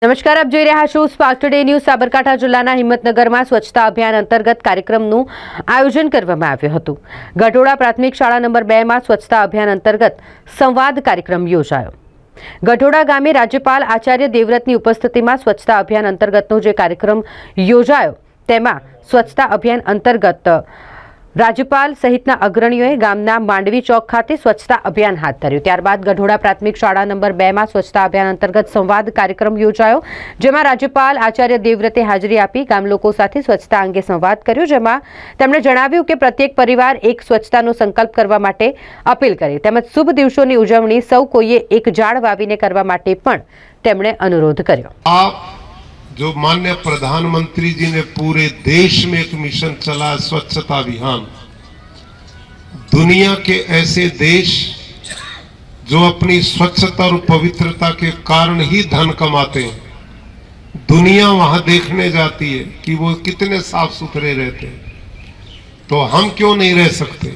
નમસ્કાર, આપ જોઈ રહ્યા છો સ્પાર્ક ટુડે ન્યૂઝ। સાબરકાંઠા જિલ્લાના હિંમતનગરમાં સ્વચ્છતા અભિયાન અંતર્ગત કાર્યક્રમનું આયોજન કરવામાં આવ્યું હતું। ગઢોડા પ્રાથમિક શાળા નંબર 2 માં સ્વચ્છતા અભિયાન અંતર્ગત સંવાદ કાર્યક્રમ યોજાયો। ગઢોડા ગામે રાજ્યપાલ આચાર્ય દેવવ્રતની ઉપસ્થિતિમાં સ્વચ્છતા અભિયાન અંતર્ગતનો જે કાર્યક્રમ યોજાયો તેમાં સ્વચ્છતા અભિયાન અંતર્ગત રાજ્યપાલ સહિતના અગ્રણીઓએ ગામના માંડવી ચોક ખાતે સ્વચ્છતા અભિયાન હાથ ધર્યું। ત્યારબાદ ગઢોડા પ્રાથમિક શાળા નંબર 2 માં સ્વચ્છતા અભિયાન અંતર્ગત સંવાદ કાર્યક્રમ યોજાયો, જેમાં રાજ્યપાલ આચાર્ય દેવવ્રતે હાજરી આપી ગામ લોકો સાથે સ્વચ્છતા અંગે સંવાદ કર્યો, જેમાં તેમણે જણાવ્યું કે પ્રત્યેક પરિવાર એક સ્વચ્છતાનો સંકલ્પ કરવા માટે અપીલ કરી તેમજ શુભ દિવસોની ઉજવણી સૌ કોઈએ એક ઝાડ વાવીને કરવા માટે પણ તેમણે અનુરોધ કર્યો। जो माननीय प्रधानमंत्री जी ने पूरे देश में एक मिशन चला स्वच्छता अभियान, दुनिया के ऐसे देश जो अपनी स्वच्छता और पवित्रता के कारण ही धन कमाते हैं, दुनिया वहां देखने जाती है कि वो कितने साफ सुथरे रहते हैं, तो हम क्यों नहीं रह सकते।